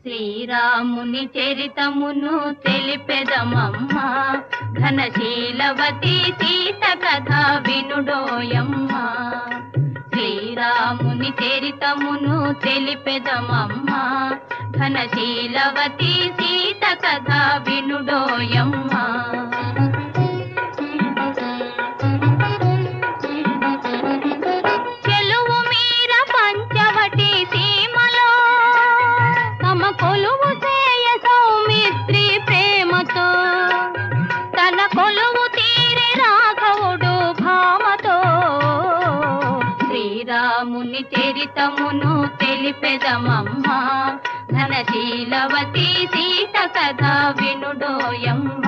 శ్రీరాముని చరితమును తెలిపెదమమ్మా, ఘనశీలవతి సీత కథ వినుడోయమ్మా. శ్రీరాముని చరితమును తెలిపెదమమ్మా, ఘనశీలవతి సీత కథ వినుడోయమ్మా. చెలువు మీర పంచవటి సీమలో తమ కొలువు చేయ సౌమిత్రి ప్రేమతో, తన కొలువు తీరి రాఘవుడు భామతో. శ్రీరాముని చరితమును తెలిపెదమమ్మా, ఘనశీలవతి సీత కథ వినుడోయమ్మ.